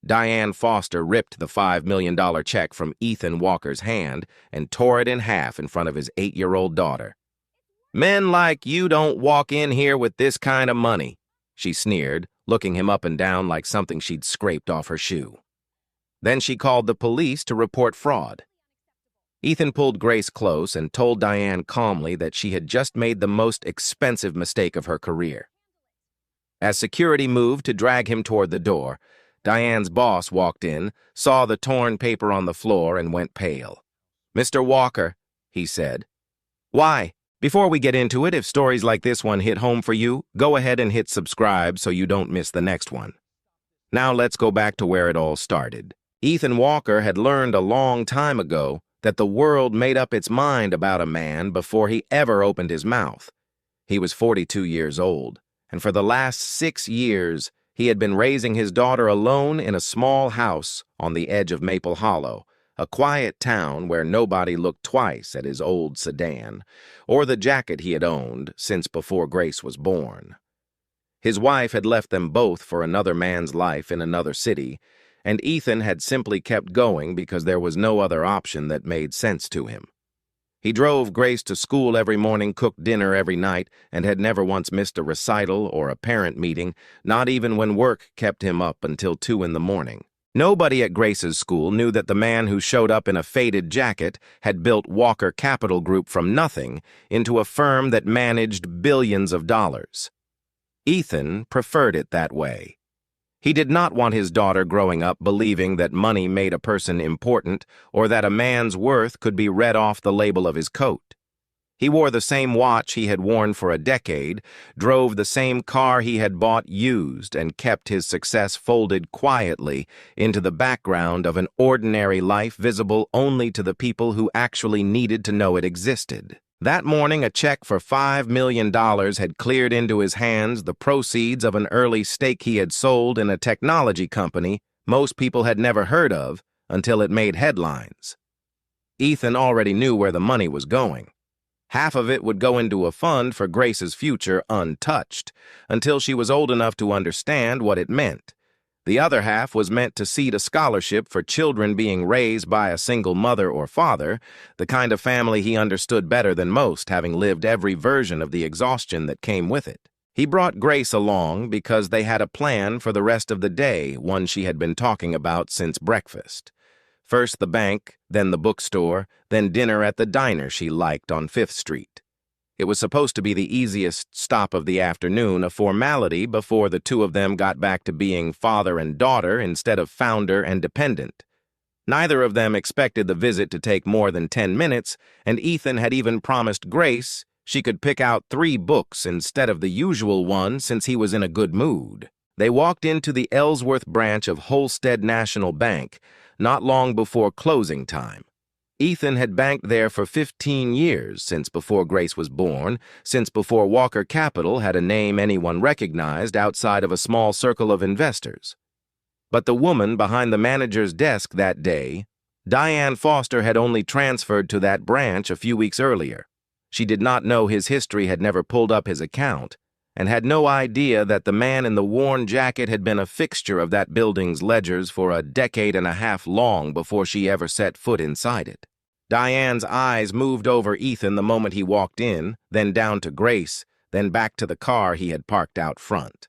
Diane Foster ripped the $5 million check from Ethan Walker's hand and tore it in half in front of his 8-year-old daughter. "Men like you don't walk in here with this kind of money," she sneered, looking him up and down like something she'd scraped off her shoe. Then she called the police to report fraud. Ethan pulled Grace close and told Diane calmly that she had just made the most expensive mistake of her career. As security moved to drag him toward the door, Diane's boss walked in, saw the torn paper on the floor, and went pale. "Mr. Walker," he said. "Why? Before we get into it, if stories like this one hit home for you, go ahead and hit subscribe so you don't miss the next one." Now let's go back to where it all started. Ethan Walker had learned a long time ago that the world made up its mind about a man before he ever opened his mouth. He was 42 years old, and for the last 6 years, he had been raising his daughter alone in a small house on the edge of Maple Hollow, a quiet town where nobody looked twice at his old sedan, or the jacket he had owned since before Grace was born. His wife had left them both for another man's life in another city, and Ethan had simply kept going because there was no other option that made sense to him. He drove Grace to school every morning, cooked dinner every night, and had never once missed a recital or a parent meeting, not even when work kept him up until 2 in the morning. Nobody at Grace's school knew that the man who showed up in a faded jacket had built Walker Capital Group from nothing into a firm that managed billions of dollars. Ethan preferred it that way. He did not want his daughter growing up believing that money made a person important or that a man's worth could be read off the label of his coat. He wore the same watch he had worn for a decade, drove the same car he had bought used, and kept his success folded quietly into the background of an ordinary life visible only to the people who actually needed to know it existed. That morning, a check for $5 million had cleared into his hands, the proceeds of an early stake he had sold in a technology company most people had never heard of until it made headlines. Ethan already knew where the money was going. Half of it would go into a fund for Grace's future untouched, until she was old enough to understand what it meant. The other half was meant to seed a scholarship for children being raised by a single mother or father, the kind of family he understood better than most, having lived every version of the exhaustion that came with it. He brought Grace along because they had a plan for the rest of the day, one she had been talking about since breakfast. First the bank, then the bookstore, then dinner at the diner she liked on 5th Street. It was supposed to be the easiest stop of the afternoon, a formality before the two of them got back to being father and daughter instead of founder and dependent. Neither of them expected the visit to take more than 10 minutes, and Ethan had even promised Grace she could pick out 3 books instead of the usual one since he was in a good mood. They walked into the Ellsworth branch of Holstead National Bank not long before closing time. Ethan had banked there for 15 years, since before Grace was born, since before Walker Capital had a name anyone recognized outside of a small circle of investors. But the woman behind the manager's desk that day, Diane Foster, had only transferred to that branch a few weeks earlier. She did not know his history, had never pulled up his account, and had no idea that the man in the worn jacket had been a fixture of that building's ledgers for a decade and a half long before she ever set foot inside it. Diane's eyes moved over Ethan the moment he walked in, then down to Grace, then back to the car he had parked out front.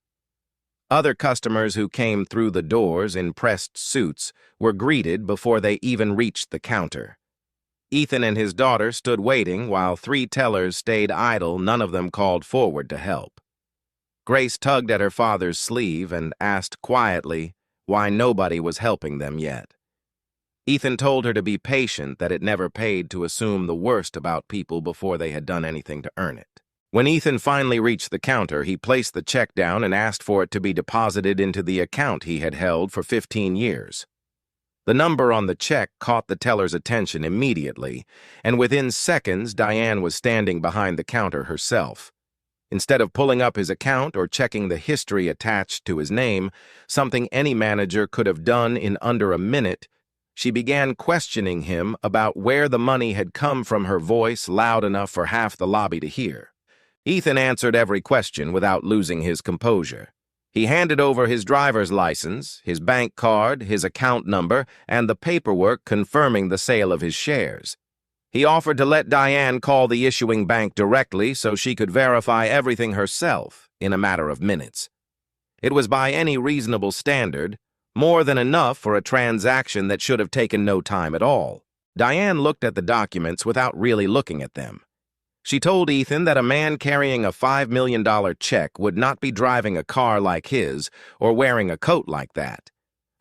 Other customers who came through the doors in pressed suits were greeted before they even reached the counter. Ethan and his daughter stood waiting while 3 tellers stayed idle, none of them called forward to help. Grace tugged at her father's sleeve and asked quietly why nobody was helping them yet. Ethan told her to be patient, that it never paid to assume the worst about people before they had done anything to earn it. When Ethan finally reached the counter, he placed the check down and asked for it to be deposited into the account he had held for 15 years. The number on the check caught the teller's attention immediately, and within seconds Diane was standing behind the counter herself. Instead of pulling up his account or checking the history attached to his name, something any manager could have done in under a minute, she began questioning him about where the money had come from, her voice loud enough for half the lobby to hear. Ethan answered every question without losing his composure. He handed over his driver's license, his bank card, his account number, and the paperwork confirming the sale of his shares. He offered to let Diane call the issuing bank directly so she could verify everything herself in a matter of minutes. It was by any reasonable standard more than enough for a transaction that should have taken no time at all. Diane looked at the documents without really looking at them. She told Ethan that a man carrying a $5 million check would not be driving a car like his or wearing a coat like that.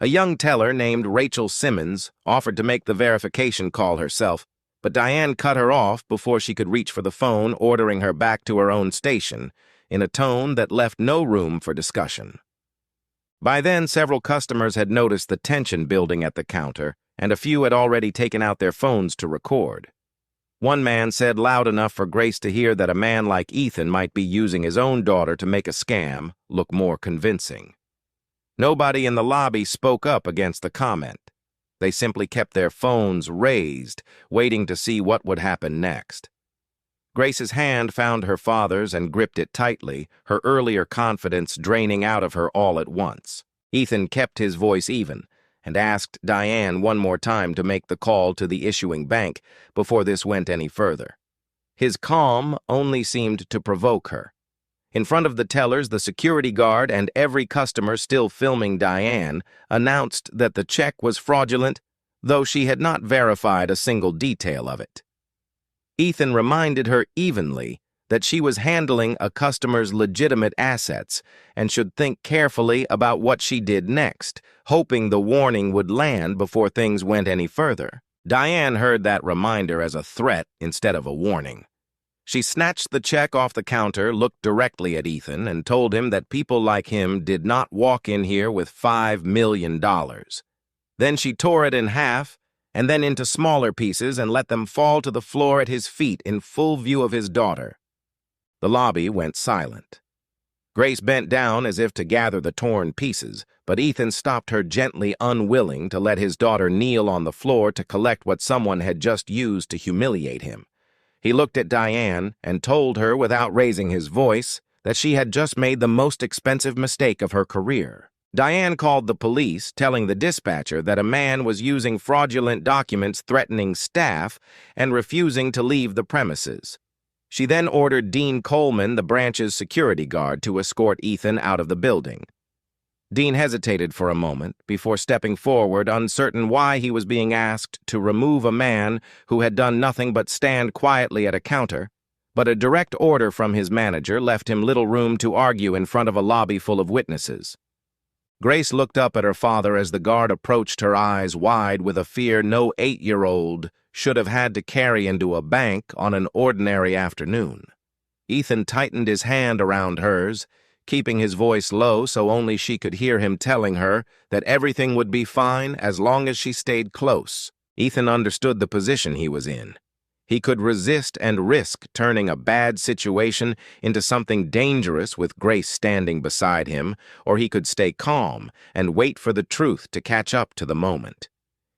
A young teller named Rachel Simmons offered to make the verification call herself, but Diane cut her off before she could reach for the phone, ordering her back to her own station in a tone that left no room for discussion. By then, several customers had noticed the tension building at the counter, and a few had already taken out their phones to record. One man said loud enough for Grace to hear that a man like Ethan might be using his own daughter to make a scam look more convincing. Nobody in the lobby spoke up against the comment. They simply kept their phones raised, waiting to see what would happen next. Grace's hand found her father's and gripped it tightly, her earlier confidence draining out of her all at once. Ethan kept his voice even and asked Diane one more time to make the call to the issuing bank before this went any further. His calm only seemed to provoke her. In front of the tellers, the security guard and every customer still filming Diane announced that the check was fraudulent, though she had not verified a single detail of it. Ethan reminded her evenly that she was handling a customer's legitimate assets and should think carefully about what she did next, hoping the warning would land before things went any further. Diane heard that reminder as a threat instead of a warning. She snatched the check off the counter, looked directly at Ethan, and told him that people like him did not walk in here with $5 million. Then she tore it in half, and then into smaller pieces, and let them fall to the floor at his feet in full view of his daughter. The lobby went silent. Grace bent down as if to gather the torn pieces, but Ethan stopped her gently, unwilling to let his daughter kneel on the floor to collect what someone had just used to humiliate him. He looked at Diane and told her without raising his voice that she had just made the most expensive mistake of her career. Diane called the police, telling the dispatcher that a man was using fraudulent documents threatening staff and refusing to leave the premises. She then ordered Dean Coleman, the branch's security guard, to escort Ethan out of the building. Dean hesitated for a moment before stepping forward, uncertain why he was being asked to remove a man who had done nothing but stand quietly at a counter, but a direct order from his manager left him little room to argue in front of a lobby full of witnesses. Grace looked up at her father as the guard approached, her eyes wide with a fear no 8-year-old should have had to carry into a bank on an ordinary afternoon. Ethan tightened his hand around hers, keeping his voice low so only she could hear him telling her that everything would be fine as long as she stayed close. Ethan understood the position he was in. He could resist and risk turning a bad situation into something dangerous with Grace standing beside him, or he could stay calm and wait for the truth to catch up to the moment.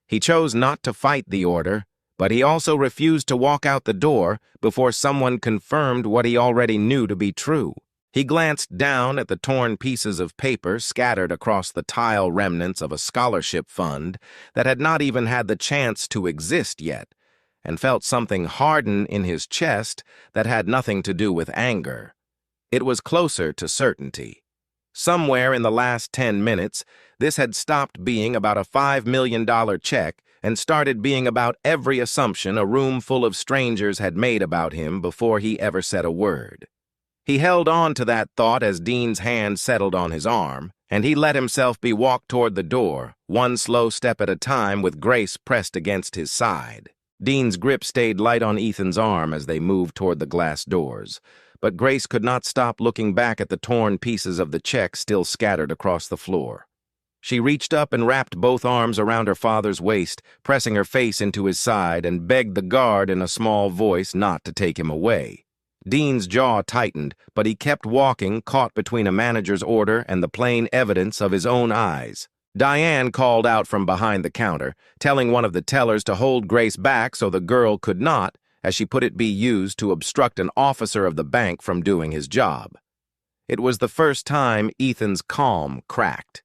He chose not to fight the order, but he also refused to walk out the door before someone confirmed what he already knew to be true. He glanced down at the torn pieces of paper scattered across the tile remnants of a scholarship fund that had not even had the chance to exist yet, and felt something harden in his chest that had nothing to do with anger. It was closer to certainty. Somewhere in the last 10 minutes, this had stopped being about a $5 million check and started being about every assumption a room full of strangers had made about him before he ever said a word. He held on to that thought as Dean's hand settled on his arm, and he let himself be walked toward the door, one slow step at a time with Grace pressed against his side. Dean's grip stayed light on Ethan's arm as they moved toward the glass doors, but Grace could not stop looking back at the torn pieces of the check still scattered across the floor. She reached up and wrapped both arms around her father's waist, pressing her face into his side, and begged the guard in a small voice not to take him away. Dean's jaw tightened, but he kept walking, caught between a manager's order and the plain evidence of his own eyes. Diane called out from behind the counter, telling one of the tellers to hold Grace back so the girl could not, as she put it, be used to obstruct an officer of the bank from doing his job. It was the first time Ethan's calm cracked.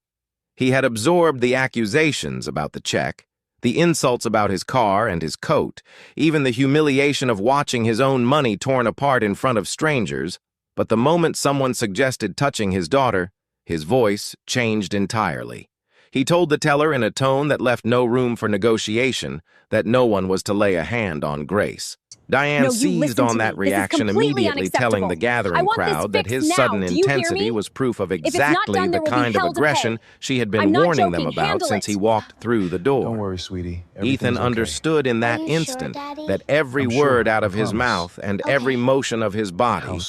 He had absorbed the accusations about the check, the insults about his car and his coat, even the humiliation of watching his own money torn apart in front of strangers, but the moment someone suggested touching his daughter, his voice changed entirely. He told the teller in a tone that left no room for negotiation that no one was to lay a hand on Grace. Diane seized on that reaction, immediately telling the gathering crowd that his sudden intensity was proof of exactly the kind of aggression she had been warning them about since he walked through the door. Don't worry, sweetie. Ethan understood in that instant that every word out of his mouth and every motion of his body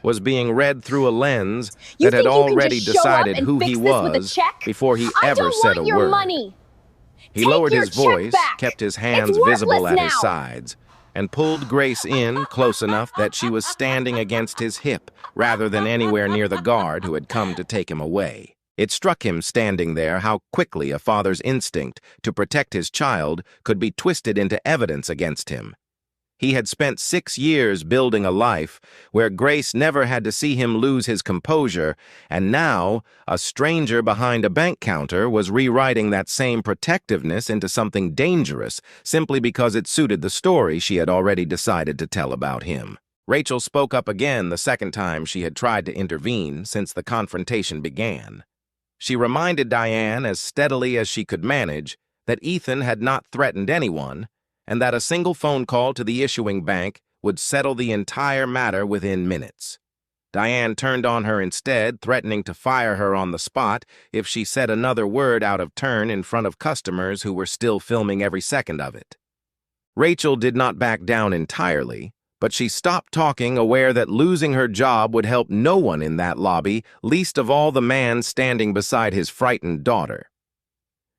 was being read through a lens that had already decided who he was before he ever said a word. He lowered his voice, kept his hands visible at his sides, and pulled Grace in close enough that she was standing against his hip rather than anywhere near the guard who had come to take him away. It struck him standing there how quickly a father's instinct to protect his child could be twisted into evidence against him. He had spent 6 years building a life where Grace never had to see him lose his composure, and now a stranger behind a bank counter was rewriting that same protectiveness into something dangerous simply because it suited the story she had already decided to tell about him. Rachel spoke up again the second time she had tried to intervene since the confrontation began. She reminded Diane as steadily as she could manage that Ethan had not threatened anyone, and that a single phone call to the issuing bank would settle the entire matter within minutes. Diane turned on her instead, threatening to fire her on the spot if she said another word out of turn in front of customers who were still filming every second of it. Rachel did not back down entirely, but she stopped talking, aware that losing her job would help no one in that lobby, least of all the man standing beside his frightened daughter.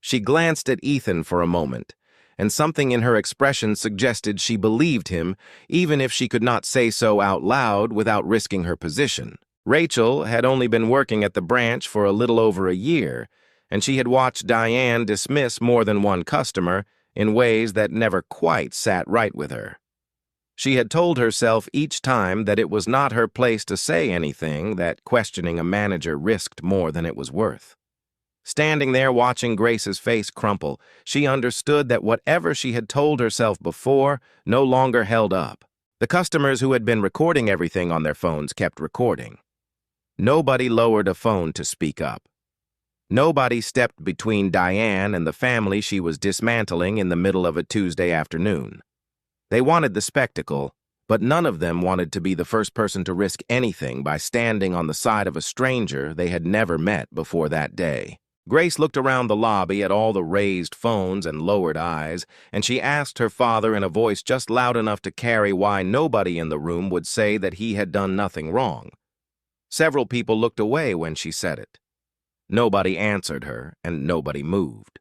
She glanced at Ethan for a moment, and something in her expression suggested she believed him, even if she could not say so out loud without risking her position. Rachel had only been working at the branch for a little over a year, and she had watched Diane dismiss more than one customer in ways that never quite sat right with her. She had told herself each time that it was not her place to say anything, that questioning a manager risked more than it was worth. Standing there watching Grace's face crumple, she understood that whatever she had told herself before no longer held up. The customers who had been recording everything on their phones kept recording. Nobody lowered a phone to speak up. Nobody stepped between Diane and the family she was dismantling in the middle of a Tuesday afternoon. They wanted the spectacle, but none of them wanted to be the first person to risk anything by standing on the side of a stranger they had never met before that day. Grace looked around the lobby at all the raised phones and lowered eyes, and she asked her father in a voice just loud enough to carry why nobody in the room would say that he had done nothing wrong. Several people looked away when she said it. Nobody answered her, and nobody moved.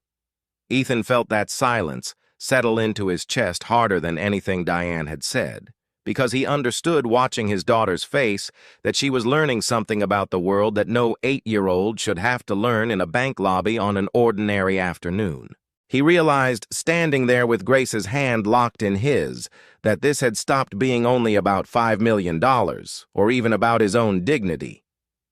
Ethan felt that silence settle into his chest harder than anything Diane had said, because he understood watching his daughter's face that she was learning something about the world that no 8-year-old should have to learn in a bank lobby on an ordinary afternoon. He realized, standing there with Grace's hand locked in his, that this had stopped being only about $5 million, or even about his own dignity.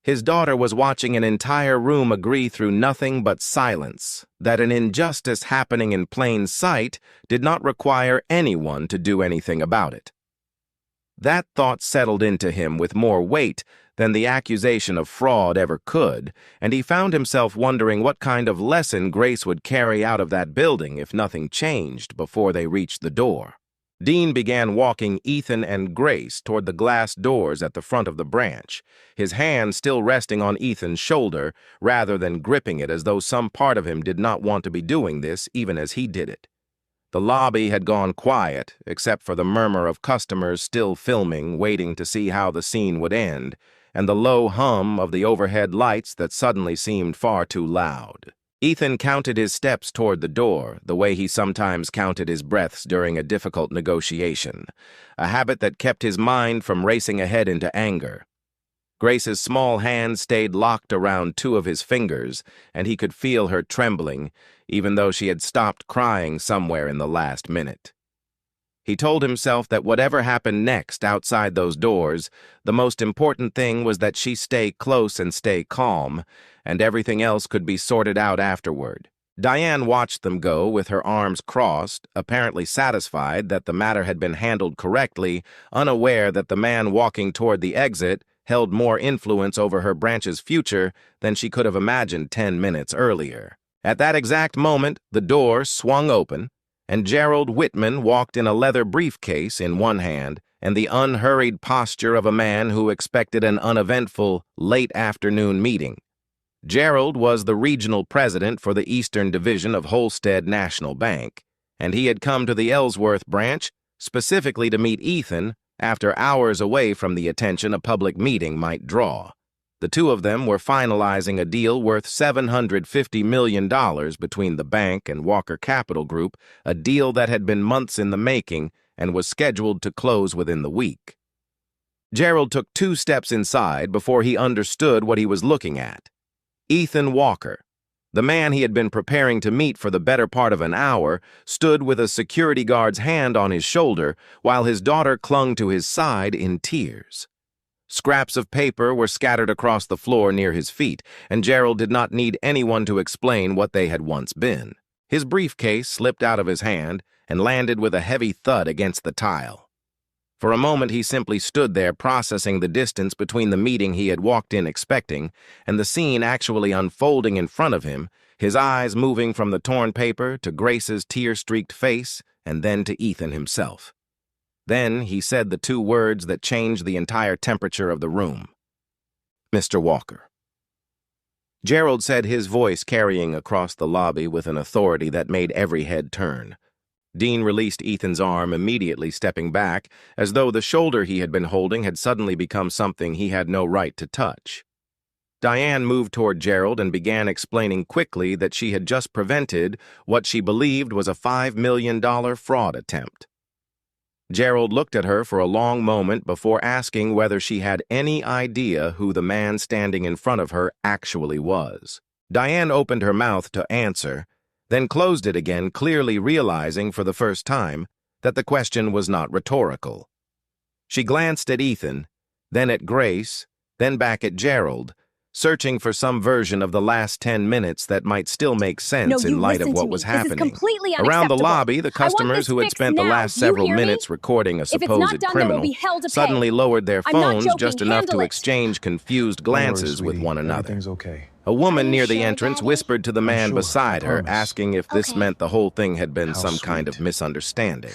His daughter was watching an entire room agree through nothing but silence, that an injustice happening in plain sight did not require anyone to do anything about it. That thought settled into him with more weight than the accusation of fraud ever could, and he found himself wondering what kind of lesson Grace would carry out of that building if nothing changed before they reached the door. Dean began walking Ethan and Grace toward the glass doors at the front of the branch, his hand still resting on Ethan's shoulder rather than gripping it as though some part of him did not want to be doing this even as he did it. The lobby had gone quiet, except for the murmur of customers still filming, waiting to see how the scene would end, and the low hum of the overhead lights that suddenly seemed far too loud. Ethan counted his steps toward the door, the way he sometimes counted his breaths during a difficult negotiation, a habit that kept his mind from racing ahead into anger. Grace's small hand stayed locked around 2 of his fingers, and he could feel her trembling, even though she had stopped crying somewhere in the last minute. He told himself that whatever happened next outside those doors, the most important thing was that she stay close and stay calm, and everything else could be sorted out afterward. Diane watched them go with her arms crossed, apparently satisfied that the matter had been handled correctly, unaware that the man walking toward the exit held more influence over her branch's future than she could have imagined 10 minutes earlier. At that exact moment, the door swung open, and Gerald Whitman walked in a leather briefcase in one hand and the unhurried posture of a man who expected an uneventful, late-afternoon meeting. Gerald was the regional president for the Eastern Division of Holstead National Bank, and he had come to the Ellsworth branch specifically to meet Ethan after hours away from the attention a public meeting might draw. The two of them were finalizing a deal worth $750 million between the bank and Walker Capital Group, a deal that had been months in the making and was scheduled to close within the week. Gerald took 2 steps inside before he understood what he was looking at. Ethan Walker, the man he had been preparing to meet for the better part of an hour, stood with a security guard's hand on his shoulder while his daughter clung to his side in tears. Scraps of paper were scattered across the floor near his feet, and Gerald did not need anyone to explain what they had once been. His briefcase slipped out of his hand and landed with a heavy thud against the tile. For a moment he simply stood there processing the distance between the meeting he had walked in expecting and the scene actually unfolding in front of him, his eyes moving from the torn paper to Grace's tear-streaked face and then to Ethan himself. Then he said the 2 words that changed the entire temperature of the room. "Mr. Walker." Gerald said, his voice carrying across the lobby with an authority that made every head turn. Dean released Ethan's arm, immediately stepping back, as though the shoulder he had been holding had suddenly become something he had no right to touch. Diane moved toward Gerald and began explaining quickly that she had just prevented what she believed was a $5 million fraud attempt. Gerald looked at her for a long moment before asking whether she had any idea who the man standing in front of her actually was. Diane opened her mouth to answer, then closed it again, clearly realizing for the first time that the question was not rhetorical. She glanced at Ethan, then at Grace, then back at Gerald, searching for some version of the last 10 minutes that might still make sense in light of what was happening. Around the lobby, the customers who had spent the last several minutes recording a supposed criminal suddenly lowered their phones just enough to exchange confused glances with one another. Okay. A woman near the entrance whispered to the man beside her, asking if this meant the whole thing had been some kind of misunderstanding.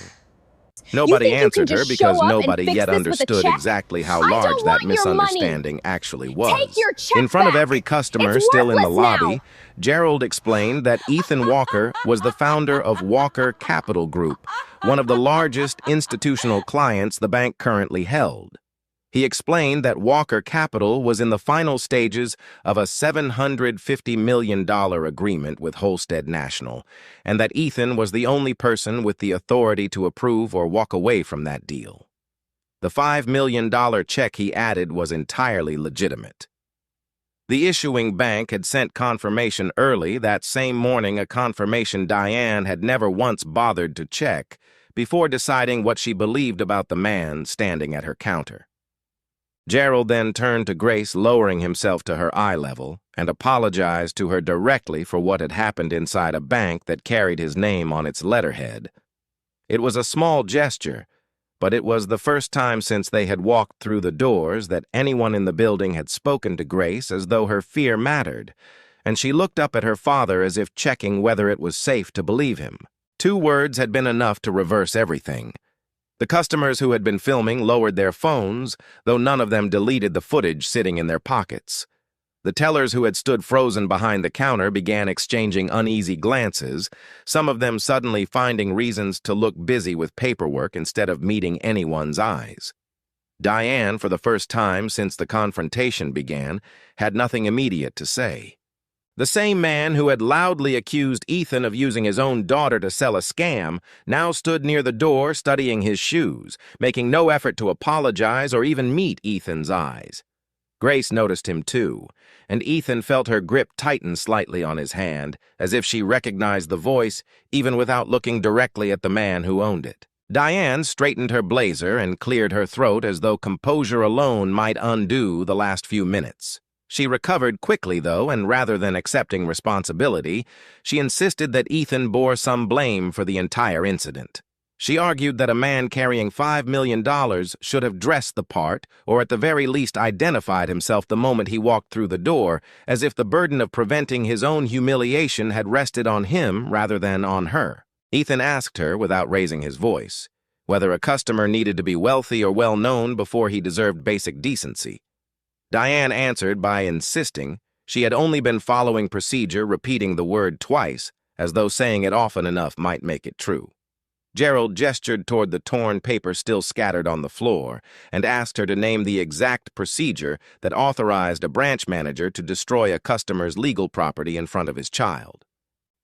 Nobody answered her because nobody yet understood exactly how large that misunderstanding actually was. In front of every customer still in the lobby, Gerald explained that Ethan Walker was the founder of Walker Capital Group, one of the largest institutional clients the bank currently held. He explained that Walker Capital was in the final stages of a $750 million agreement with Holstead National, and that Ethan was the only person with the authority to approve or walk away from that deal. The $5 million check, he added, was entirely legitimate. The issuing bank had sent confirmation early that same morning, a confirmation Diane had never once bothered to check, before deciding what she believed about the man standing at her counter. Gerald then turned to Grace, lowering himself to her eye level, and apologized to her directly for what had happened inside a bank that carried his name on its letterhead. It was a small gesture, but it was the first time since they had walked through the doors that anyone in the building had spoken to Grace as though her fear mattered, and she looked up at her father as if checking whether it was safe to believe him. 2 words had been enough to reverse everything. The customers who had been filming lowered their phones, though none of them deleted the footage sitting in their pockets. The tellers who had stood frozen behind the counter began exchanging uneasy glances, some of them suddenly finding reasons to look busy with paperwork instead of meeting anyone's eyes. Diane, for the first time since the confrontation began, had nothing immediate to say. The same man who had loudly accused Ethan of using his own daughter to sell a scam now stood near the door studying his shoes, making no effort to apologize or even meet Ethan's eyes. Grace noticed him too, and Ethan felt her grip tighten slightly on his hand, as if she recognized the voice even without looking directly at the man who owned it. Diane straightened her blazer and cleared her throat as though composure alone might undo the last few minutes. She recovered quickly, though, and rather than accepting responsibility, she insisted that Ethan bore some blame for the entire incident. She argued that a man carrying $5 million should have dressed the part, or at the very least identified himself the moment he walked through the door, as if the burden of preventing his own humiliation had rested on him rather than on her. Ethan asked her, without raising his voice, whether a customer needed to be wealthy or well-known before he deserved basic decency. Diane answered by insisting she had only been following procedure, repeating the word twice, as though saying it often enough might make it true. Gerald gestured toward the torn paper still scattered on the floor and asked her to name the exact procedure that authorized a branch manager to destroy a customer's legal property in front of his child.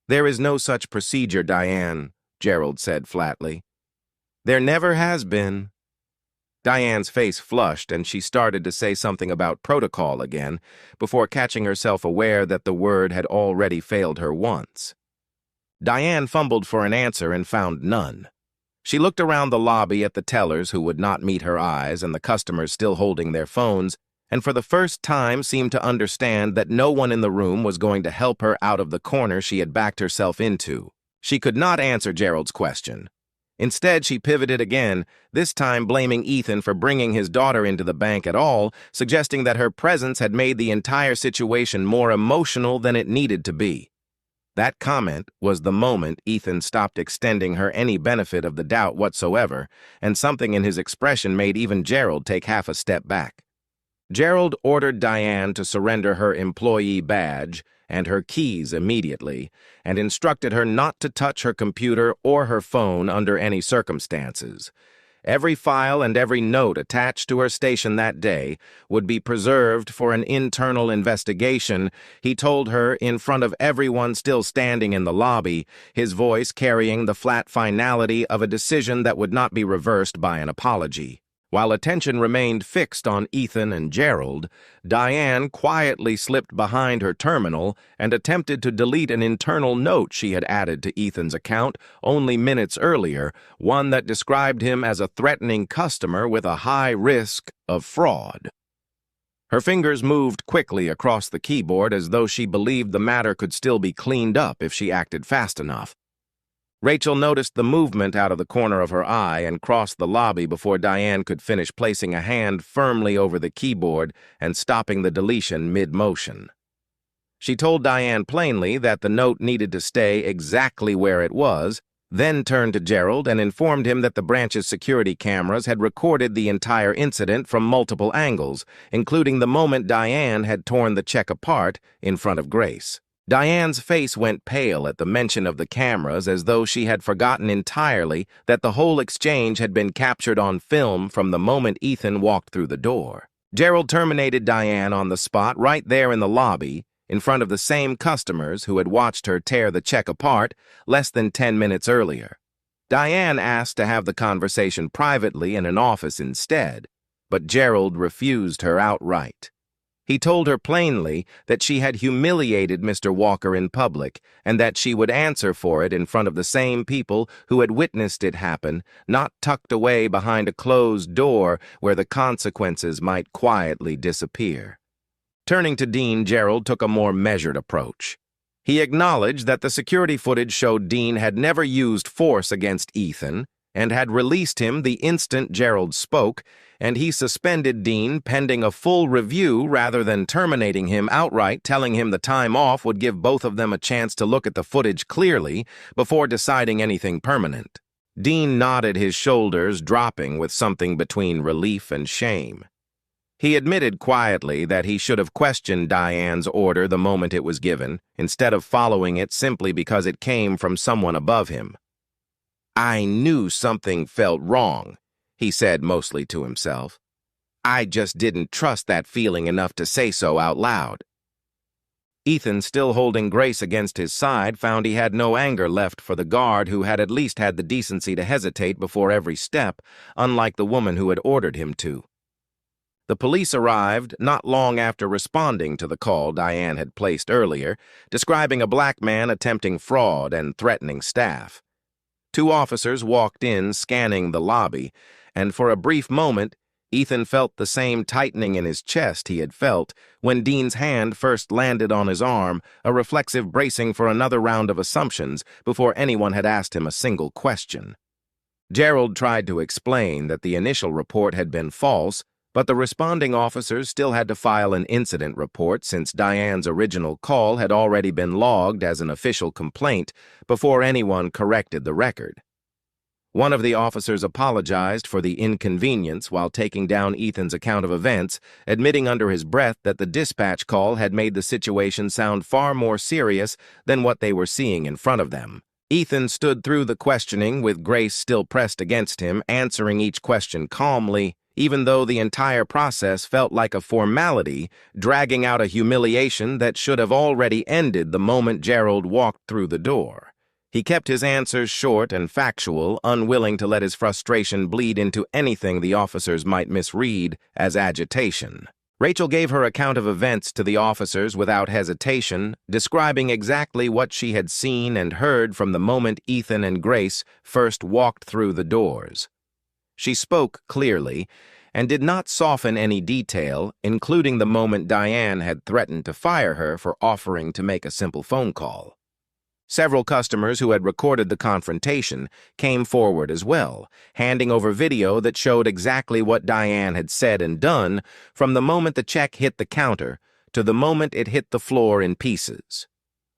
"There is no such procedure, Diane," Gerald said flatly. "There never has been." Diane's face flushed and she started to say something about protocol again before catching herself aware that the word had already failed her once. Diane fumbled for an answer and found none. She looked around the lobby at the tellers who would not meet her eyes and the customers still holding their phones, and for the first time seemed to understand that no one in the room was going to help her out of the corner she had backed herself into. She could not answer Gerald's question. Instead, she pivoted again, this time blaming Ethan for bringing his daughter into the bank at all, suggesting that her presence had made the entire situation more emotional than it needed to be. That comment was the moment Ethan stopped extending her any benefit of the doubt whatsoever, and something in his expression made even Gerald take half a step back. Gerald ordered Diane to surrender her employee badge and her keys immediately, and instructed her not to touch her computer or her phone under any circumstances. Every file and every note attached to her station that day would be preserved for an internal investigation, he told her in front of everyone still standing in the lobby, his voice carrying the flat finality of a decision that would not be reversed by an apology. While attention remained fixed on Ethan and Gerald, Diane quietly slipped behind her terminal and attempted to delete an internal note she had added to Ethan's account only minutes earlier, one that described him as a threatening customer with a high risk of fraud. Her fingers moved quickly across the keyboard as though she believed the matter could still be cleaned up if she acted fast enough. Rachel noticed the movement out of the corner of her eye and crossed the lobby before Diane could finish placing a hand firmly over the keyboard and stopping the deletion mid-motion. She told Diane plainly that the note needed to stay exactly where it was, then turned to Gerald and informed him that the branch's security cameras had recorded the entire incident from multiple angles, including the moment Diane had torn the check apart in front of Grace. Diane's face went pale at the mention of the cameras, as though she had forgotten entirely that the whole exchange had been captured on film from the moment Ethan walked through the door. Gerald terminated Diane on the spot right there in the lobby, in front of the same customers who had watched her tear the check apart less than 10 minutes earlier. Diane asked to have the conversation privately in an office instead, but Gerald refused her outright. He told her plainly that she had humiliated Mr. Walker in public and that she would answer for it in front of the same people who had witnessed it happen, not tucked away behind a closed door where the consequences might quietly disappear. Turning to Dean, Gerald took a more measured approach. He acknowledged that the security footage showed Dean had never used force against Ethan and had released him the instant Gerald spoke, and he suspended Dean pending a full review rather than terminating him outright, telling him the time off would give both of them a chance to look at the footage clearly before deciding anything permanent. Dean nodded, his shoulders dropping with something between relief and shame. He admitted quietly that he should have questioned Diane's order the moment it was given, instead of following it simply because it came from someone above him. "I knew something felt wrong," he said mostly to himself. "I just didn't trust that feeling enough to say so out loud." Ethan, still holding Grace against his side, found he had no anger left for the guard who had at least had the decency to hesitate before every step, unlike the woman who had ordered him to. The police arrived not long after responding to the call Diane had placed earlier, describing a black man attempting fraud and threatening staff. Two officers walked in, scanning the lobby, and for a brief moment, Ethan felt the same tightening in his chest he had felt when Dean's hand first landed on his arm, a reflexive bracing for another round of assumptions before anyone had asked him a single question. Gerald tried to explain that the initial report had been false, but the responding officers still had to file an incident report since Diane's original call had already been logged as an official complaint before anyone corrected the record. One of the officers apologized for the inconvenience while taking down Ethan's account of events, admitting under his breath that the dispatch call had made the situation sound far more serious than what they were seeing in front of them. Ethan stood through the questioning with Grace still pressed against him, answering each question calmly, even though the entire process felt like a formality, dragging out a humiliation that should have already ended the moment Gerald walked through the door. He kept his answers short and factual, unwilling to let his frustration bleed into anything the officers might misread as agitation. Rachel gave her account of events to the officers without hesitation, describing exactly what she had seen and heard from the moment Ethan and Grace first walked through the doors. She spoke clearly and did not soften any detail, including the moment Diane had threatened to fire her for offering to make a simple phone call. Several customers who had recorded the confrontation came forward as well, handing over video that showed exactly what Diane had said and done from the moment the check hit the counter to the moment it hit the floor in pieces.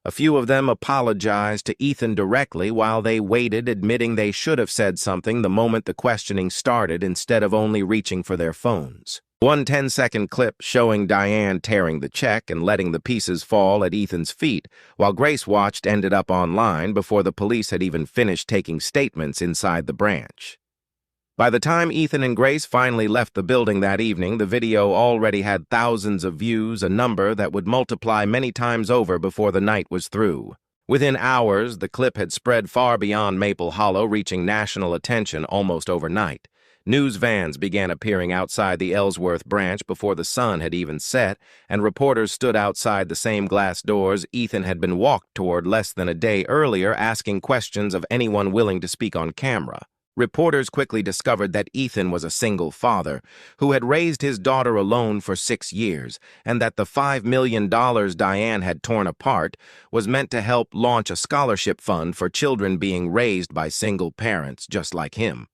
A few of them apologized to Ethan directly while they waited, admitting they should have said something the moment the questioning started instead of only reaching for their phones. One 10-second clip showing Diane tearing the check and letting the pieces fall at Ethan's feet while Grace watched ended up online before the police had even finished taking statements inside the branch. By the time Ethan and Grace finally left the building that evening, the video already had thousands of views, a number that would multiply many times over before the night was through. Within hours, the clip had spread far beyond Maple Hollow, reaching national attention almost overnight. News vans began appearing outside the Ellsworth branch before the sun had even set, and reporters stood outside the same glass doors Ethan had been walked toward less than a day earlier, asking questions of anyone willing to speak on camera. Reporters quickly discovered that Ethan was a single father who had raised his daughter alone for 6 years, and that the $5 million Diane had torn apart was meant to help launch a scholarship fund for children being raised by single parents just like him.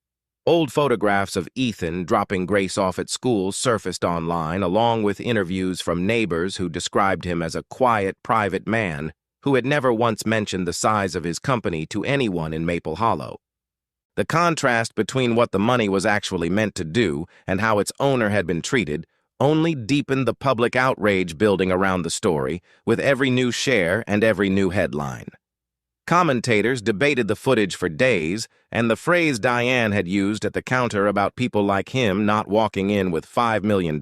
Old photographs of Ethan dropping Grace off at school surfaced online, along with interviews from neighbors who described him as a quiet, private man who had never once mentioned the size of his company to anyone in Maple Hollow. The contrast between what the money was actually meant to do and how its owner had been treated only deepened the public outrage building around the story with every new share and every new headline. Commentators debated the footage for days, and the phrase Diane had used at the counter about people like him not walking in with $5 million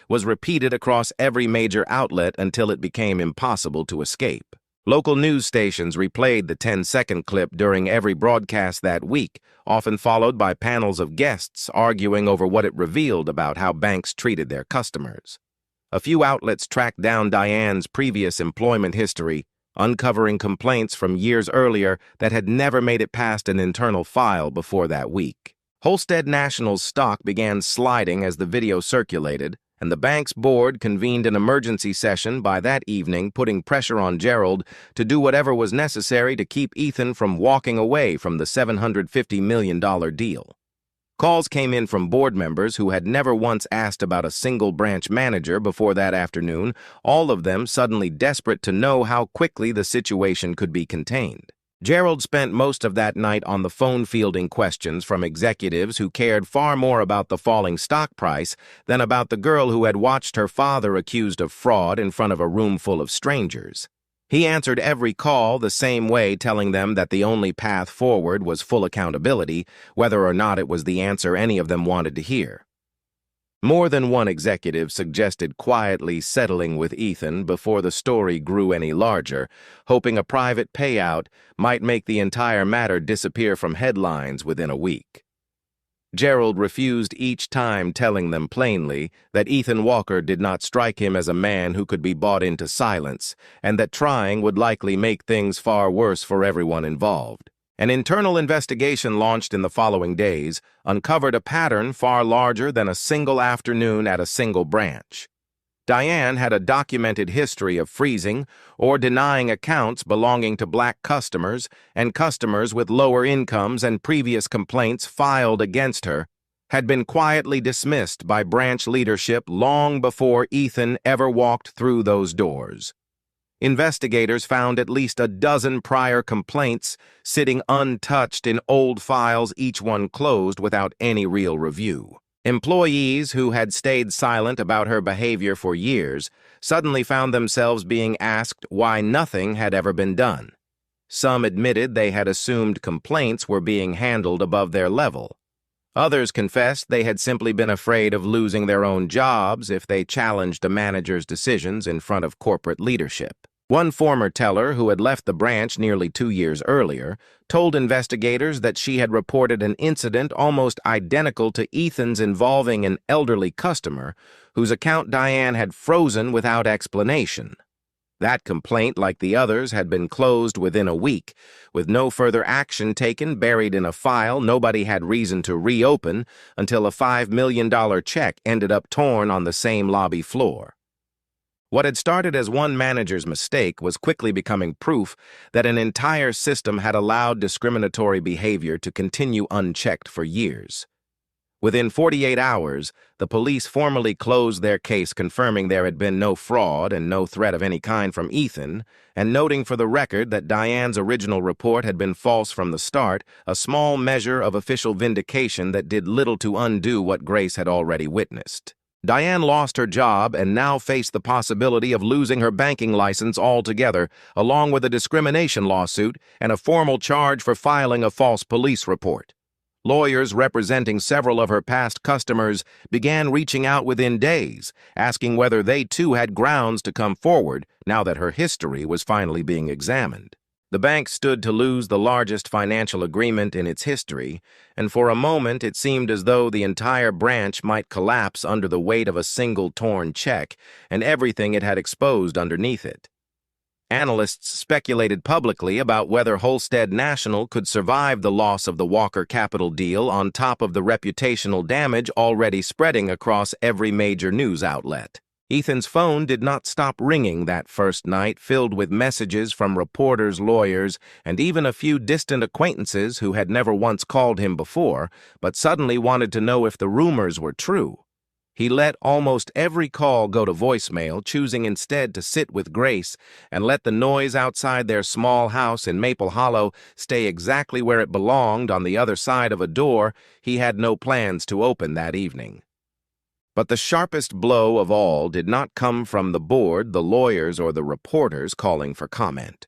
was repeated across every major outlet until it became impossible to escape. Local news stations replayed the 10-second clip during every broadcast that week, often followed by panels of guests arguing over what it revealed about how banks treated their customers. A few outlets tracked down Diane's previous employment history, uncovering complaints from years earlier that had never made it past an internal file before that week. Holstead National's stock began sliding as the video circulated, and the bank's board convened an emergency session by that evening, putting pressure on Gerald to do whatever was necessary to keep Ethan from walking away from the $750 million deal. Calls came in from board members who had never once asked about a single branch manager before that afternoon, all of them suddenly desperate to know how quickly the situation could be contained. Gerald spent most of that night on the phone fielding questions from executives who cared far more about the falling stock price than about the girl who had watched her father accused of fraud in front of a room full of strangers. He answered every call the same way, telling them that the only path forward was full accountability, whether or not it was the answer any of them wanted to hear. More than one executive suggested quietly settling with Ethan before the story grew any larger, hoping a private payout might make the entire matter disappear from headlines within a week. Gerald refused each time, telling them plainly that Ethan Walker did not strike him as a man who could be bought into silence, and that trying would likely make things far worse for everyone involved. An internal investigation launched in the following days uncovered a pattern far larger than a single afternoon at a single branch. Diane had a documented history of freezing or denying accounts belonging to black customers, and customers with lower incomes and previous complaints filed against her had been quietly dismissed by branch leadership long before Ethan ever walked through those doors. Investigators found at least a dozen prior complaints sitting untouched in old files, each one closed without any real review. Employees who had stayed silent about her behavior for years suddenly found themselves being asked why nothing had ever been done. Some admitted they had assumed complaints were being handled above their level. Others confessed they had simply been afraid of losing their own jobs if they challenged a manager's decisions in front of corporate leadership. One former teller who had left the branch nearly 2 years earlier told investigators that she had reported an incident almost identical to Ethan's involving an elderly customer whose account Diane had frozen without explanation. That complaint, like the others, had been closed within a week, with no further action taken, buried in a file nobody had reason to reopen until a $5 million check ended up torn on the same lobby floor. What had started as one manager's mistake was quickly becoming proof that an entire system had allowed discriminatory behavior to continue unchecked for years. Within 48 hours, the police formally closed their case, confirming there had been no fraud and no threat of any kind from Ethan, and noting for the record that Diane's original report had been false from the start, a small measure of official vindication that did little to undo what Grace had already witnessed. Diane lost her job and now faced the possibility of losing her banking license altogether, along with a discrimination lawsuit and a formal charge for filing a false police report. Lawyers representing several of her past customers began reaching out within days, asking whether they too had grounds to come forward now that her history was finally being examined. The bank stood to lose the largest financial agreement in its history, and for a moment it seemed as though the entire branch might collapse under the weight of a single torn check and everything it had exposed underneath it. Analysts speculated publicly about whether Holstead National could survive the loss of the Walker Capital deal on top of the reputational damage already spreading across every major news outlet. Ethan's phone did not stop ringing that first night, filled with messages from reporters, lawyers, and even a few distant acquaintances who had never once called him before, but suddenly wanted to know if the rumors were true. He let almost every call go to voicemail, choosing instead to sit with Grace and let the noise outside their small house in Maple Hollow stay exactly where it belonged, on the other side of a door he had no plans to open that evening. But the sharpest blow of all did not come from the board, the lawyers, or the reporters calling for comment.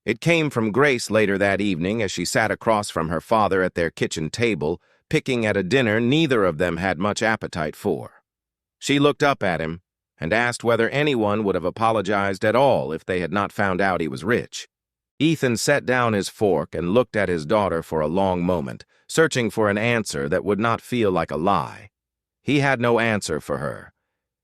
It came from Grace later that evening as she sat across from her father at their kitchen table, picking at a dinner neither of them had much appetite for. She looked up at him and asked whether anyone would have apologized at all if they had not found out he was rich. Ethan set down his fork and looked at his daughter for a long moment, searching for an answer that would not feel like a lie. He had no answer for her.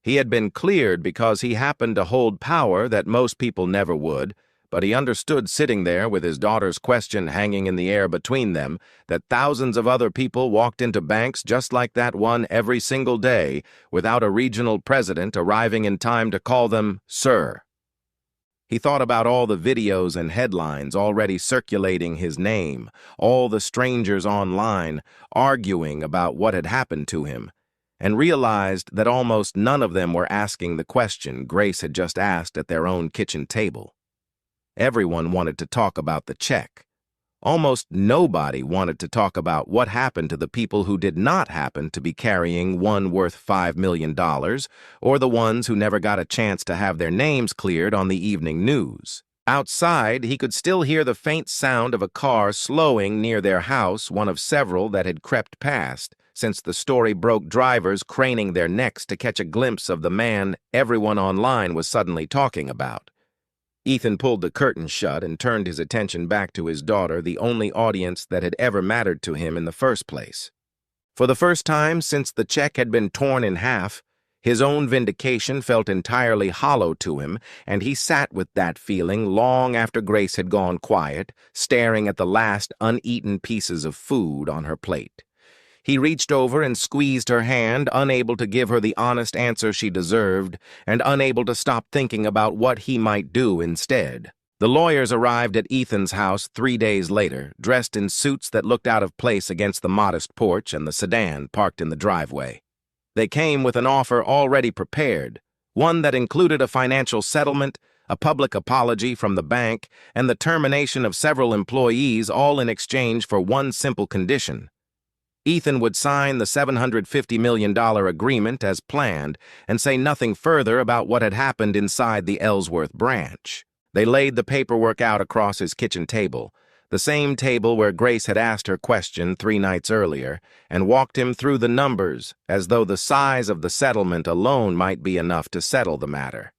He had been cleared because he happened to hold power that most people never would, but he understood, sitting there with his daughter's question hanging in the air between them, that thousands of other people walked into banks just like that one every single day without a regional president arriving in time to call them sir. He thought about all the videos and headlines already circulating his name, all the strangers online arguing about what had happened to him, and realized that almost none of them were asking the question Grace had just asked at their own kitchen table. Everyone wanted to talk about the check. Almost nobody wanted to talk about what happened to the people who did not happen to be carrying one worth $5 million, or the ones who never got a chance to have their names cleared on the evening news. Outside, he could still hear the faint sound of a car slowing near their house, one of several that had crept past, since the story broke drivers craning their necks to catch a glimpse of the man everyone online was suddenly talking about. Ethan pulled the curtain shut and turned his attention back to his daughter, the only audience that had ever mattered to him in the first place. For the first time since the check had been torn in half, His own vindication felt entirely hollow to him, and he sat with that feeling long after Grace had gone quiet, staring at the last uneaten pieces of food on her plate. He reached over and squeezed her hand, unable to give her the honest answer she deserved, and unable to stop thinking about what he might do instead. The lawyers arrived at Ethan's house 3 days later, dressed in suits that looked out of place against the modest porch and the sedan parked in the driveway. They came with an offer already prepared, one that included a financial settlement, a public apology from the bank, and the termination of several employees, all in exchange for one simple condition. Ethan would sign the $750 million agreement as planned and say nothing further about what had happened inside the Ellsworth branch. They laid the paperwork out across his kitchen table, the same table where Grace had asked her question 3 nights earlier, and walked him through the numbers as though the size of the settlement alone might be enough to settle the matter.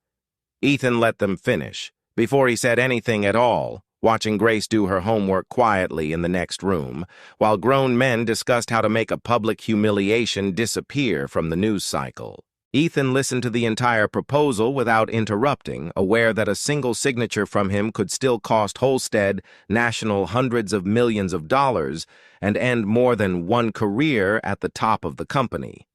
Ethan let them finish, before he said anything at all, watching Grace do her homework quietly in the next room, while grown men discussed how to make a public humiliation disappear from the news cycle. Ethan listened to the entire proposal without interrupting, aware that a single signature from him could still cost Holstead National hundreds of millions of dollars and end more than one career at the top of the company.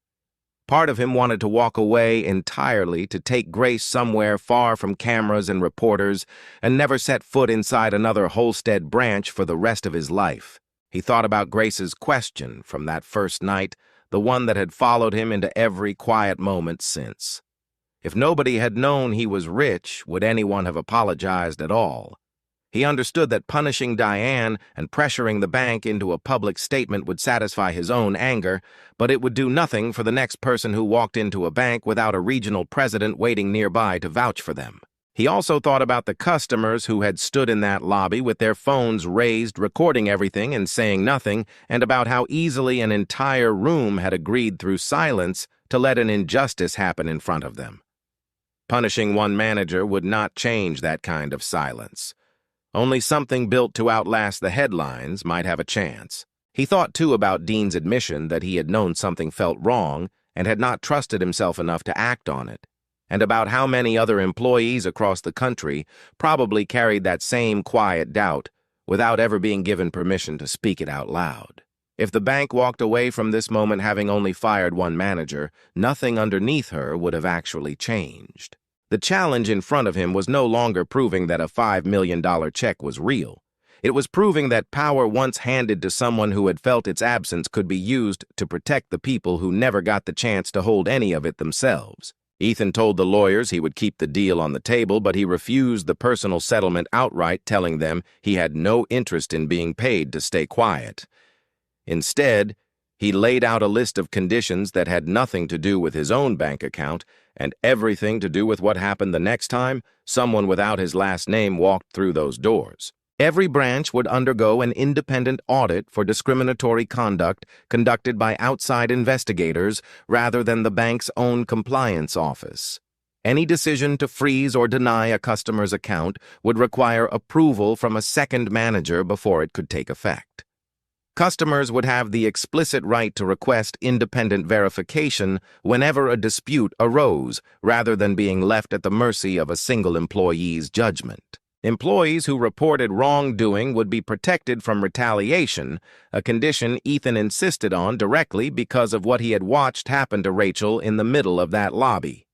Part of him wanted to walk away entirely, to take Grace somewhere far from cameras and reporters and never set foot inside another Holstead branch for the rest of his life. He thought about Grace's question from that first night, the one that had followed him into every quiet moment since. If nobody had known he was rich, would anyone have apologized at all? He understood that punishing Diane and pressuring the bank into a public statement would satisfy his own anger, but it would do nothing for the next person who walked into a bank without a regional president waiting nearby to vouch for them. He also thought about the customers who had stood in that lobby with their phones raised, recording everything and saying nothing, and about how easily an entire room had agreed through silence to let an injustice happen in front of them. Punishing one manager would not change that kind of silence. Only something built to outlast the headlines might have a chance. He thought, too, about Dean's admission that he had known something felt wrong and had not trusted himself enough to act on it, and about how many other employees across the country probably carried that same quiet doubt without ever being given permission to speak it out loud. If the bank walked away from this moment having only fired one manager, nothing underneath her would have actually changed. The challenge in front of him was no longer proving that a $5 million check was real. It was proving that power once handed to someone who had felt its absence could be used to protect the people who never got the chance to hold any of it themselves. Ethan told the lawyers he would keep the deal on the table, but he refused the personal settlement outright, telling them he had no interest in being paid to stay quiet. Instead, he laid out a list of conditions that had nothing to do with his own bank account and everything to do with what happened the next time someone without his last name walked through those doors. Every branch would undergo an independent audit for discriminatory conduct conducted by outside investigators rather than the bank's own compliance office. Any decision to freeze or deny a customer's account would require approval from a second manager before it could take effect. Customers would have the explicit right to request independent verification whenever a dispute arose, rather than being left at the mercy of a single employee's judgment. Employees who reported wrongdoing would be protected from retaliation, a condition Ethan insisted on directly because of what he had watched happen to Rachel in the middle of that lobby.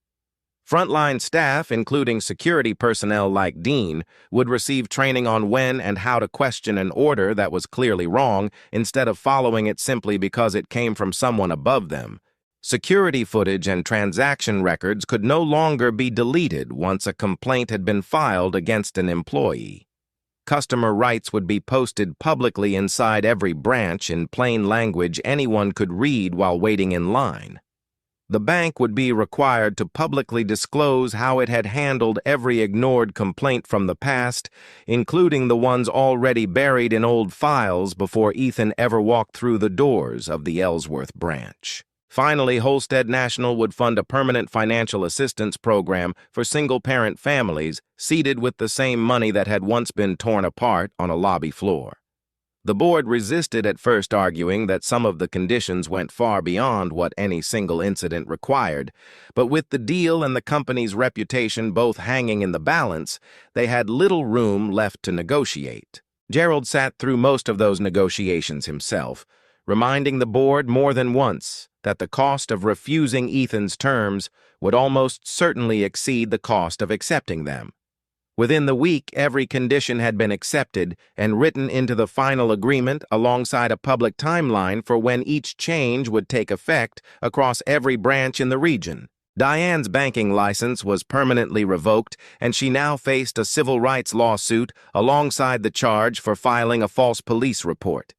Frontline staff, including security personnel like Dean, would receive training on when and how to question an order that was clearly wrong instead of following it simply because it came from someone above them. Security footage and transaction records could no longer be deleted once a complaint had been filed against an employee. Customer rights would be posted publicly inside every branch in plain language anyone could read while waiting in line. The bank would be required to publicly disclose how it had handled every ignored complaint from the past, including the ones already buried in old files before Ethan ever walked through the doors of the Ellsworth branch. Finally, Holstead National would fund a permanent financial assistance program for single-parent families seated with the same money that had once been torn apart on a lobby floor. The board resisted at first, arguing that some of the conditions went far beyond what any single incident required, but with the deal and the company's reputation both hanging in the balance, they had little room left to negotiate. Gerald sat through most of those negotiations himself, reminding the board more than once that the cost of refusing Ethan's terms would almost certainly exceed the cost of accepting them. Within the week, every condition had been accepted and written into the final agreement alongside a public timeline for when each change would take effect across every branch in the region. Diane's banking license was permanently revoked, and she now faced a civil rights lawsuit alongside the charge for filing a false police report.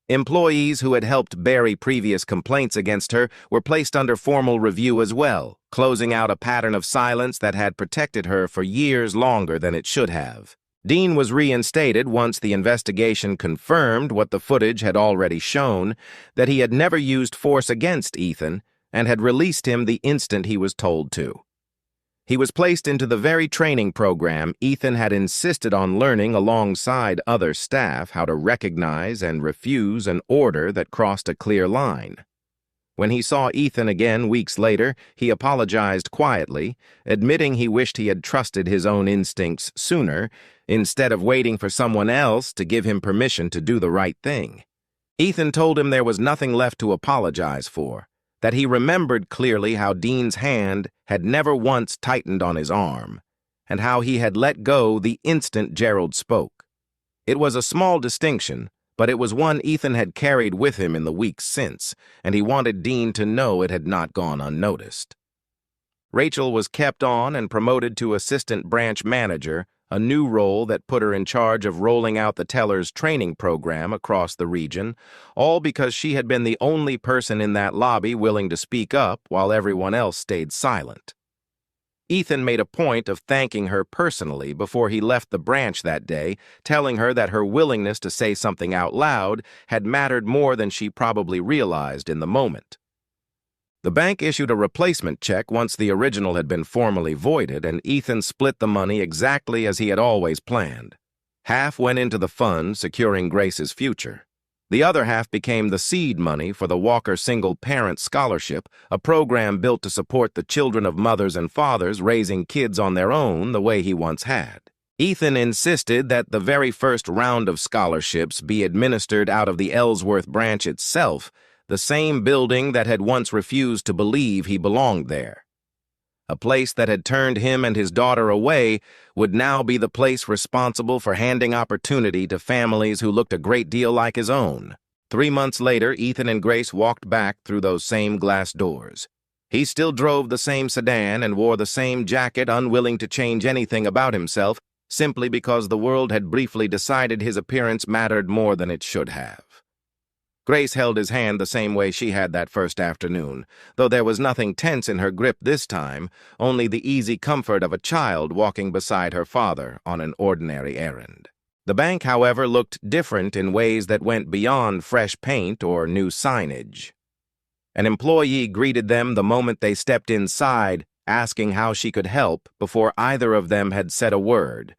Employees who had helped bury previous complaints against her were placed under formal review as well, closing out a pattern of silence that had protected her for years longer than it should have. Dean was reinstated once the investigation confirmed what the footage had already shown, that he had never used force against Ethan and had released him the instant he was told to. He was placed into the very training program Ethan had insisted on learning alongside other staff how to recognize and refuse an order that crossed a clear line. When he saw Ethan again weeks later, he apologized quietly, admitting he wished he had trusted his own instincts sooner, instead of waiting for someone else to give him permission to do the right thing. Ethan told him there was nothing left to apologize for, that he remembered clearly how Dean's hand had never once tightened on his arm, and how he had let go the instant Gerald spoke. It was a small distinction, but it was one Ethan had carried with him in the weeks since, and he wanted Dean to know it had not gone unnoticed. Rachel was kept on and promoted to assistant branch manager, a new role that put her in charge of rolling out the teller's training program across the region, all because she had been the only person in that lobby willing to speak up while everyone else stayed silent. Ethan made a point of thanking her personally before he left the branch that day, telling her that her willingness to say something out loud had mattered more than she probably realized in the moment. The bank issued a replacement check once the original had been formally voided, and Ethan split the money exactly as he had always planned. Half went into the fund, securing Grace's future. The other half became the seed money for the Walker Single Parent Scholarship, a program built to support the children of mothers and fathers raising kids on their own the way he once had. Ethan insisted that the very first round of scholarships be administered out of the Ellsworth branch itself, the same building that had once refused to believe he belonged there. A place that had turned him and his daughter away would now be the place responsible for handing opportunity to families who looked a great deal like his own. 3 months later, Ethan and Grace walked back through those same glass doors. He still drove the same sedan and wore the same jacket, unwilling to change anything about himself, simply because the world had briefly decided his appearance mattered more than it should have. Grace held his hand the same way she had that first afternoon, though there was nothing tense in her grip this time, only the easy comfort of a child walking beside her father on an ordinary errand. The bank, however, looked different in ways that went beyond fresh paint or new signage. An employee greeted them the moment they stepped inside, asking how she could help before either of them had said a word.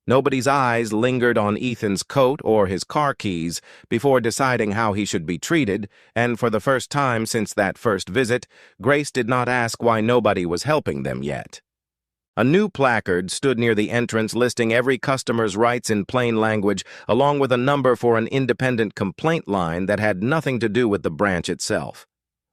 Nobody's eyes lingered on Ethan's coat or his car keys before deciding how he should be treated, and for the first time since that first visit, Grace did not ask why nobody was helping them yet. A new placard stood near the entrance listing every customer's rights in plain language, along with a number for an independent complaint line that had nothing to do with the branch itself.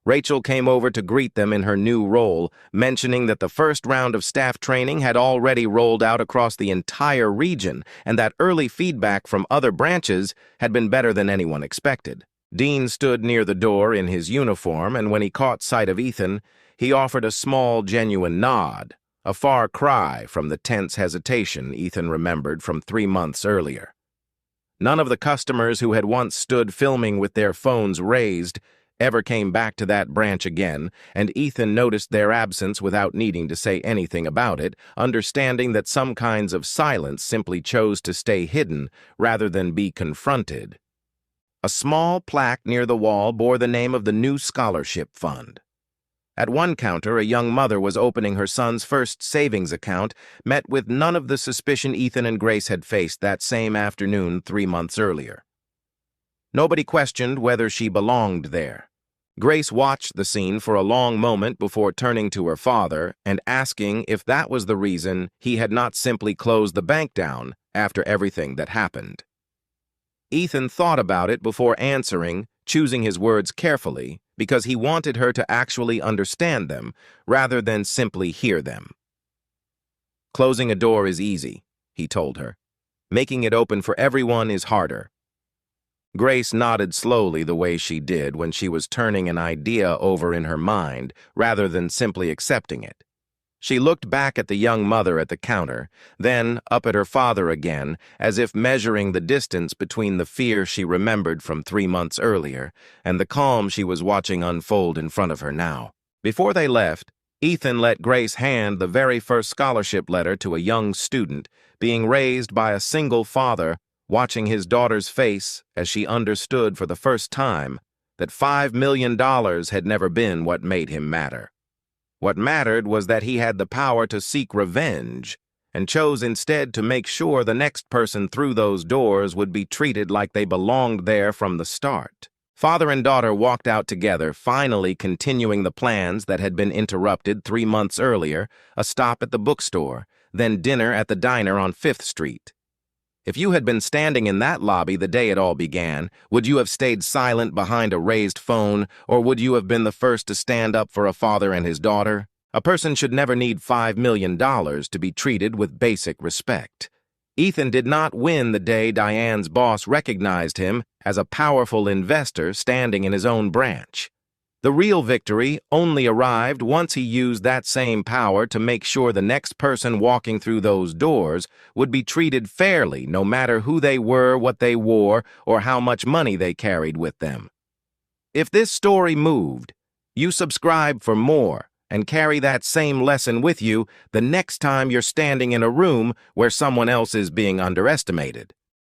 Rachel came over to greet them in her new role, mentioning that the first round of staff training had already rolled out across the entire region and that early feedback from other branches had been better than anyone expected. Dean stood near the door in his uniform, and when he caught sight of Ethan, he offered a small, genuine nod, a far cry from the tense hesitation Ethan remembered from 3 months earlier. None of the customers who had once stood filming with their phones raised ever came back to that branch again, and Ethan noticed their absence without needing to say anything about it, understanding that some kinds of silence simply chose to stay hidden rather than be confronted. A small plaque near the wall bore the name of the new scholarship fund. At one counter, a young mother was opening her son's first savings account, met with none of the suspicion Ethan and Grace had faced that same afternoon 3 months earlier. Nobody questioned whether she belonged there. Grace watched the scene for a long moment before turning to her father and asking if that was the reason he had not simply closed the bank down after everything that happened. Ethan thought about it before answering, choosing his words carefully because he wanted her to actually understand them rather than simply hear them. "Closing a door is easy," he told her. "Making it open for everyone is harder." Grace nodded slowly the way she did when she was turning an idea over in her mind rather than simply accepting it. She looked back at the young mother at the counter, then up at her father again, as if measuring the distance between the fear she remembered from 3 months earlier and the calm she was watching unfold in front of her now. Before they left, Ethan let Grace hand the very first scholarship letter to a young student being raised by a single father, watching his daughter's face as she understood for the first time that $5 million had never been what made him matter. What mattered was that he had the power to seek revenge and chose instead to make sure the next person through those doors would be treated like they belonged there from the start. Father and daughter walked out together, finally continuing the plans that had been interrupted 3 months earlier, a stop at the bookstore, then dinner at the diner on 5th Street. If you had been standing in that lobby the day it all began, would you have stayed silent behind a raised phone, or would you have been the first to stand up for a father and his daughter? A person should never need $5 million to be treated with basic respect. Ethan did not win the day Diane's boss recognized him as a powerful investor standing in his own branch. The real victory only arrived once he used that same power to make sure the next person walking through those doors would be treated fairly, no matter who they were, what they wore, or how much money they carried with them. If this story moved, you subscribe for more and carry that same lesson with you the next time you're standing in a room where someone else is being underestimated.